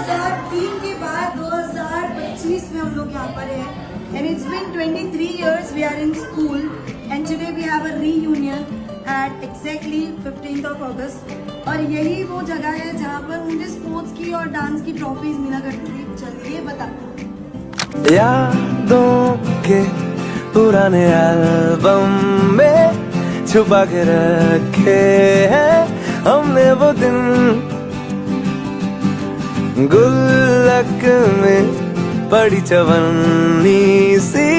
2003 के बाद 2025 में हम लोग यहाँ पर हैं and it's been 23 years we are in school and today we have a reunion at exactly 15th of August और यही वो जगह है जहाँ पर मुझे स्पोर्ट्स की और डांस की ट्रॉफीज मिला करती थी। चलिए बताते हैं। यादों के पुराने एल्बम में छुपा के रखे हैं हमने वो दिन, गुल्लक में बड़ी चवन्नी सी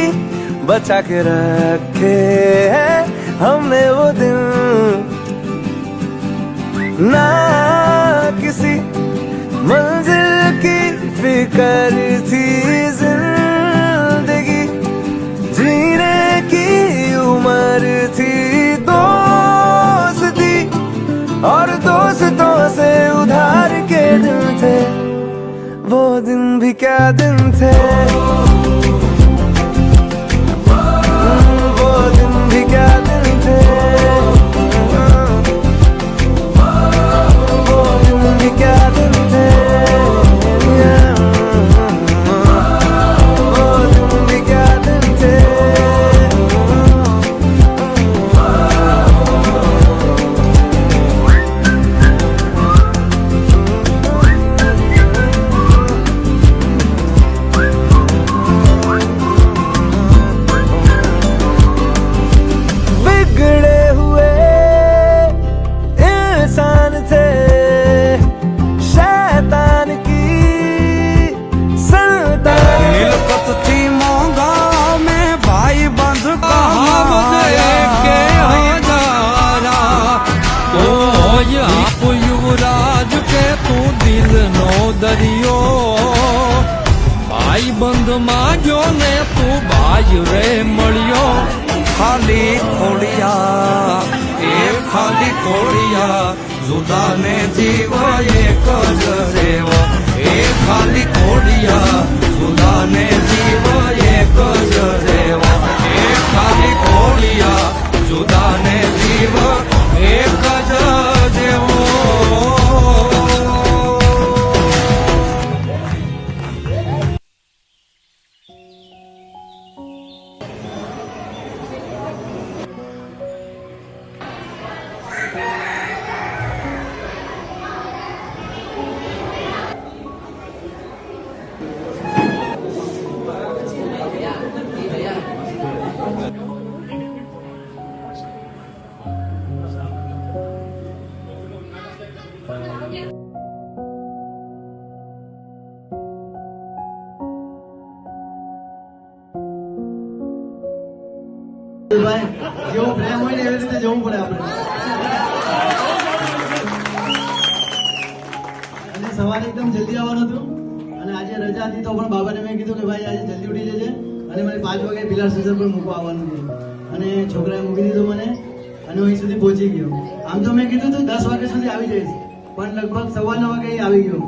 बचा के रखे हैं हमने वो दिन। ना किसी मंजिल की फिक्र थी जिंदगी, जीने की उम्र थी, दोस्ती और दोस्तों से उधार के दिन थे, वो दिन भी क्या दिन थे, वो दिन भी क्या दिन थे, वो दिन भी क्या दिन थे, वो दिन भी क्या दिन थे। યુવરાજ કે તું દિલ નો દરિયો, ભાઈ બંધ માં જો ને તું ભાઈ રે મળ્યો, ખાલી ખોડિયા એ ખાલી ખોડિયા જુદા ને જીવ એક જ રેવો, એ ખાલી ખોડિયા જુદા ને જીવ એક જ રેવો, એ ખાલી ખોડિયા જુદા ને જીવ એક જ દેવો। ભાઈ જેવો પ્રેમ હોય ને એવી રીતે જવું પડે આપણે। અને સવારે એકદમ જલ્દી આવવાનું હતું અને આજે રજા હતી તો પણ બાબાને મેં કીધું કે ભાઈ આજે જલ્દી ઉઠી જજે અને મને 5 વાગે પિલાર સ્ટેશન પર મૂકવા આવવાનું છે અને છોકરાએ મૂકી દીધું મને અને હું અહીં સુધી પહોંચી ગયો। આમ તો મેં કીધું હતું 10 વાગ્યા સુધી આવી જઈશ પણ લગભગ 9:15 વાગે આવી ગયો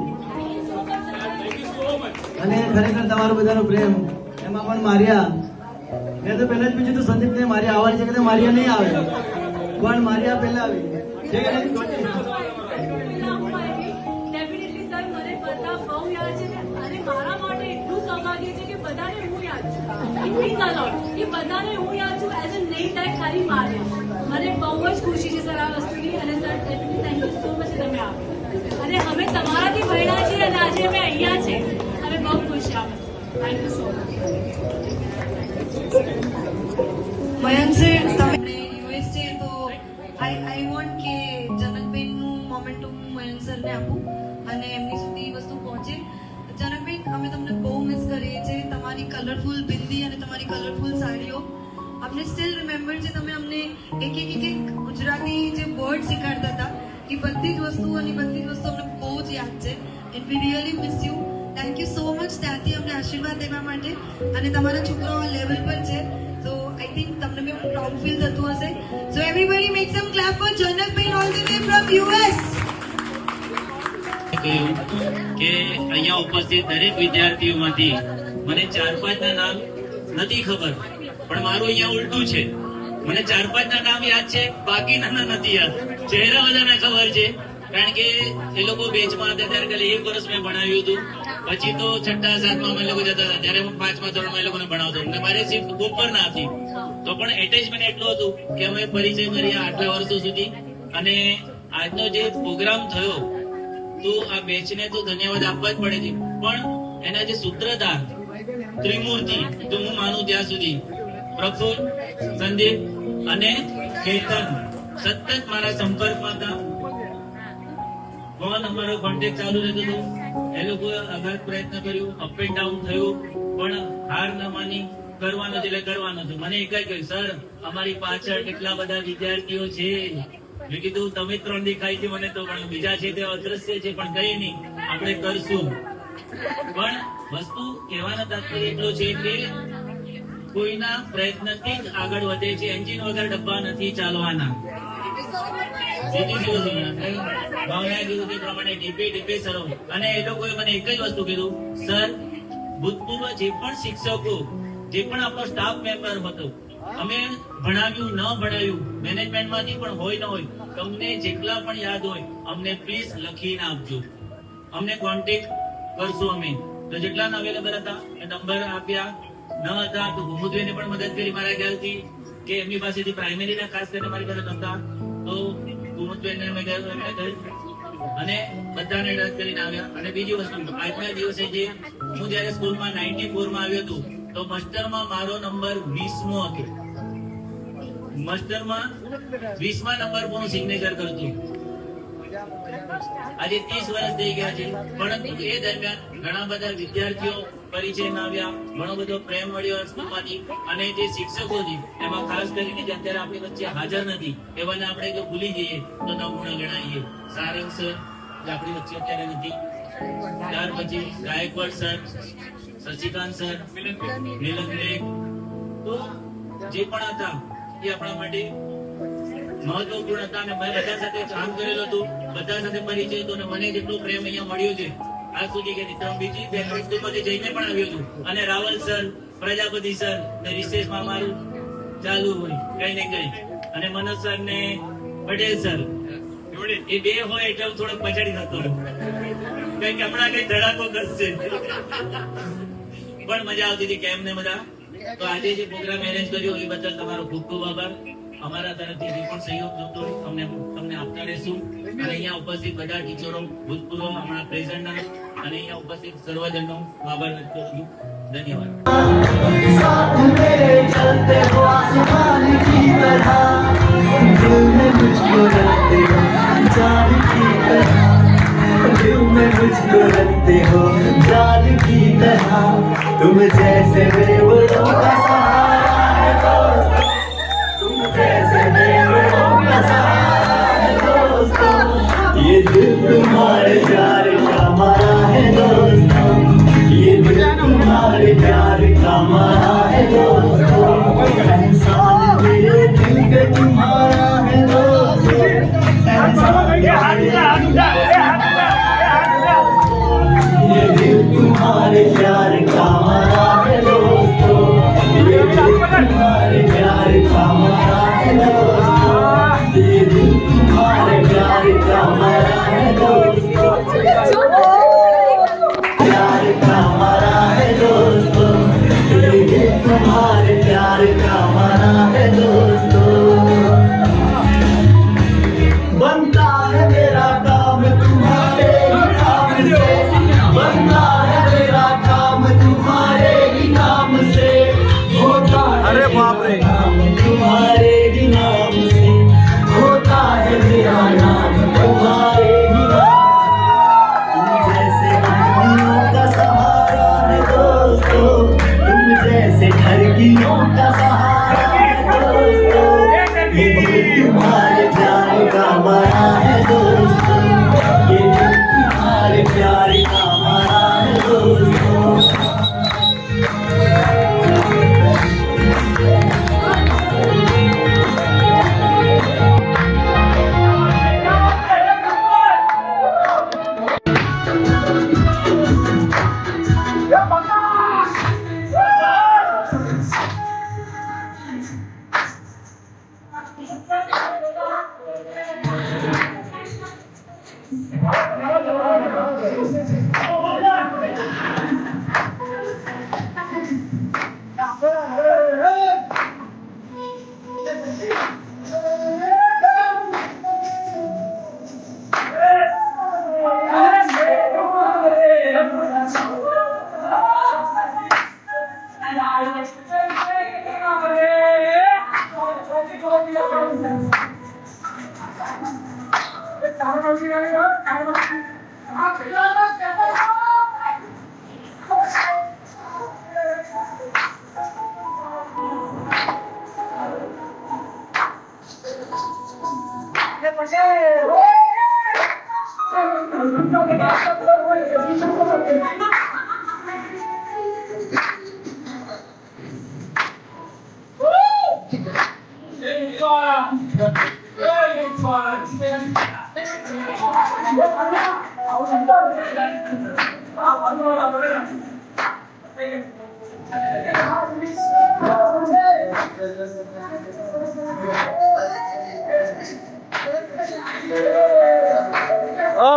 અને ખરેખર તમારો બધાનો પ્રેમ એમાં પણ માર્યા। મેં તો પહેલા જ પૂછ્યું હતું સંદીપને મારી આવવાની છે કે મારિયા નહીં આવે પણ મારિયા પહેલા આવી છે કે નહીં? ડેફિનેટલી સર મને બધા બહુ યાદ છે અને મારા માટે એટલું સૌભાગ્ય છે કે બધાને હું યાદ છું, ઇટ મીન્સ અ લોટ કે બધાને હું યાદ છું એઝ અ નેમ ટેગ ખાલી માર્યા। મને બહુ જ ખુશી છે સર આ વસ્તુની અને sir definitely thank you so much તમે આવ્યા અને અમે તમારાથી ભણ્યા છીએ અને આજે અમે અહીંયા છે, અમે બહુ ખુશ છીએ। Thank you so much. Mayank sir તમે યુએસ છે તો આઈ વોન્ટ કે જનકબેનનું મોમેન્ટ હું મયંક સરને આપું અને એમની સુધી વસ્તુ પહોંચે। જનકબેન અમે તમને બહુ મિસ કરીએ છીએ, તમારી કલરફુલ બિંદી અને તમારી કલરફુલ સાડીઓ અમને સ્ટીલ રિમેમ્બર છે। તમે અમને એક ગુજરાતી જે વર્ડ શીખવાડતા હતા એ બધી જ વસ્તુ અને બધી જ વસ્તુ અમને બહુ જ યાદ છે and we really miss you. Thank you so much ત્યાંથી અમને આશીર્વાદ દેવા માટે અને તમારા છોકરાઓ લેવલ પર છે તો આઈ થિંક તમને બી પ્રાઉડ ફીલ થતું હશે। So everybody make some clap for Janakben all the way from US. કહ્યું કે અહીંયા ઉપસ્થિત દરેક વિદ્યાર્થીઓમાંથી મને 4-5 ના નામ નથી ખબર પણ મારું અહીંયા ઉલટું છે, મને 4-5 ના નામ યાદ છે બાકીના નથી યાદ। ચહેરા બધાના ખબર છે કારણ કે એ લોકો બેચમાં હતા ત્યારે ખાલી 1 વર્ષ મેં ભણાવ્યું હતું. પછી તો 6ઠા 7મા અમે લોકો જતા હતા ત્યારે હું 5મા ધોરણમાં એ લોકોને ભણાવતો અને મારી શિફ્ટ બપોરના હતી. તો પણ એટેચમેન્ટ એટલું હતું કે અમે પરિચય કર્યા આટલા વર્ષો સુધી. અને આજનો જે પ્રોગ્રામ થયો તો આ બેચને તો ધન્યવાદ આપવા જ પડે છે. પણ એના જે સૂત્રધાર ત્રિમૂર્તિ તો હું માનું ત્યાં સુધી પ્રફુલ, સંદીપ અને કેતન સતત મારા સંપર્કમાં હતા. ફોન અમારો કોન્ટેક્ટ ચાલુ રહેતો હતો. એ લોકોએ અગાધ પ્રયત્ન કર્યો, અપ એન્ડ ડાઉન થયું, પણ હાર ન માની કરવાનું છે એટલે કરવાનું હતું. મને એક જ કહ્યું, સર અમારી પાછળ કેટલા બધા વિદ્યાર્થીઓ છે. મેં કીધું તમે 3 દેખાય છે મને તો, પણ બીજા છે તે અદ્રશ્ય છે, પણ કઈ નહીં આપણે કરશું. પણ વસ્તુ કહેવાનો તાત્પર્ય એટલો છે કે કોઈના પ્રયત્નથી જ આગળ વધે છે. એન્જિન વગર ડબ્બા નથી ચાલવાના. સીધી ભાવના કીધું તે પ્રમાણે ડીપે ડીપે સરો. અને એ લોકોએ મને એક જ વસ્તુ કીધું, સર ભૂતપૂર્વ જે પણ શિક્ષકો, જે પણ આપણો સ્ટાફ મેમ્બર હતો, અમે ભણાવ્યું ન ભણાવ્યું મેનેજમેન્ટમાંથી પણ હોય ન હોય, તમને જેટલા પણ યાદ હોય અમને પ્લીઝ લખીને આપજો. અમને કોન્ટેક્ટ કરશું અમે. તો જેટલા અવેલેબલ હતા એ નંબર આપ્યા. ન હતા તો ભૂમુદ્વેને પણ મદદ કરી મારા ખ્યાલથી, કે એમની પાસેથી પ્રાઇમરીના ખાસ કરીને મારી પાસે નહોતા તો ભૂમુદ્વેને મેં કહ્યું અને બધાને મદદ કરીને આવ્યા. અને બીજી વસ્તુ, આજના દિવસે જે હું જયારે સ્કૂલમાં 94 માં આવ્યો હતો તો માસ્ટરમાં મારો નંબર 20મો હતો. માસ્ટરમાં 20મા નંબર પર હું સિગ્નેચર કરતો. આજે 30 વર્ષ થઈ ગયા છે, પરંતુ એ દરમિયાન ઘણા બધા વિદ્યાર્થીઓ પરિચયમાં આવ્યા, ઘણો બધો પ્રેમ મળ્યો સ્કૂલમાંથી. અને જે શિક્ષકો છે એમાં ખાસ કરીને જે અત્યારે આપણી વચ્ચે હાજર નથી એવાને આપણે જો ભૂલી જઈએ તો નમૂના ગણાઈએ. સારંગ સર જે આપણી વચ્ચે અત્યારે નથી, ત્યાર પછી ગાયકવાડ સર, શશિકાંત સર, નીલમ બેગ, તો જે પણ હતા એ આપણા માટે મહત્વપૂર્ણ હતા. અને મેં બધા સાથે કામ કરેલું હતું, બધા સાથે પરિચય હતો અને મને જેટલો પ્રેમ અહીંયા મળ્યો છે આજ સુધી કે બીજી સ્કૂલમાંથી જઈને પણ આવ્યો છું. અને રાવલ સર, પ્રજાપતિ સર ને રિસેસમાં મારું ચાલુ હોય કઈ ને કઈ. અને મનોજ સર ને પટેલ સર એ બે હોય એટલે હું થોડોક પછાડી થતો કઈ કે હમણાં કઈ ધડાકો કરશે. પણ મજા આવતી હતી કેમ ને બધા. તો આજે જે પ્રોગ્રામ એરેન્જ કર્યો એ બદલ તમારો ખૂબ ખૂબ આભાર. અમારા તરફથી જે પણ સહયોગ જોતો અમને તમને આપતા રહેશું. અને અહીંયા ઉપસ્થિત બધા ટીચરો, ભૂતપૂર્વ, હમણાં પ્રેઝન્ટના અને અહીંયા ઉપસ્થિત સર્વજનનો આભાર વ્યક્ત કરું છું. ધન્યવાદ. साथ मेरे चलते हो आसमान की तरह, दिल में मुझको रखते हो जान की तरह, दिल में मुझको रखते हो जान की तरह, तुम जैसे बेवड़ों का सहारा है दोस्त, तुम जैसे बेवड़ों का सहारा है दोस्तों, ये दिल तुम्हारे प्यार का मारा है दोस्तों, ये दिल तुम्हारे प्यार का मारा है दोस्तों, एहसान मेरे दिल का तुम्हारा है दोस्तों, एहसान ये दिल तुम्हारे प्यार का मारा है दोस्तों, ये दिल तुम्हारे प्यार का मारा है दोस्तों, ये दिल तुम्हारे प्यार का मारा है दोस्तों.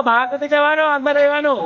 બહાર નથી જવાનું, અંદર રહેવાનું.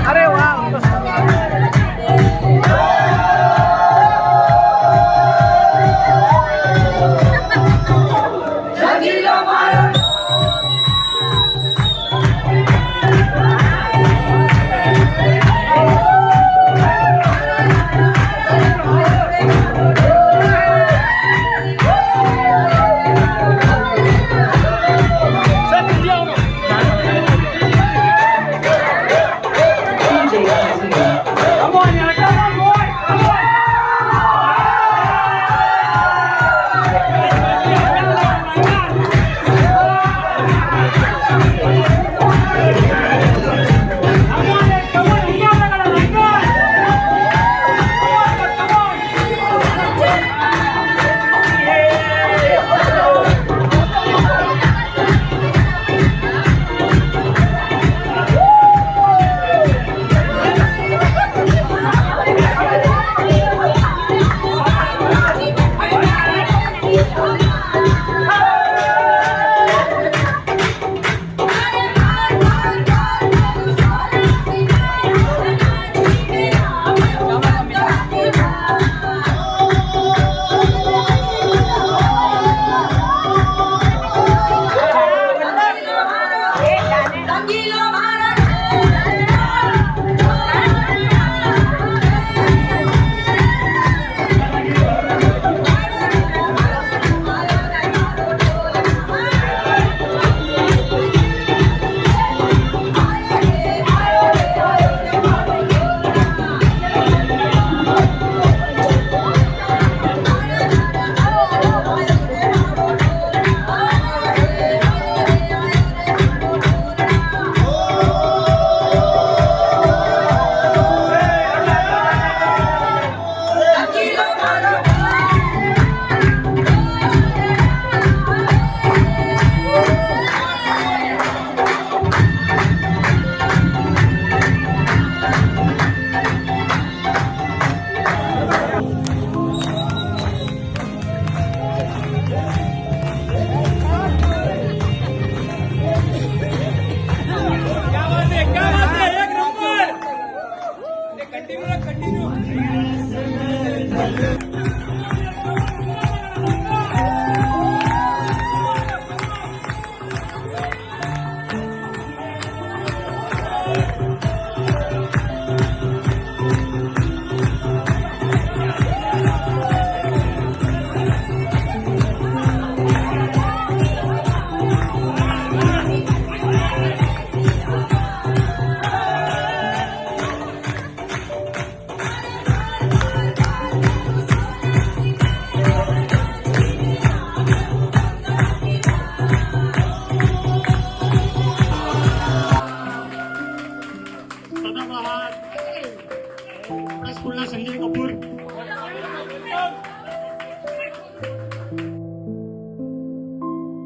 अरे वाह सदाबहार आपल्या स्कूलला संजय कपूर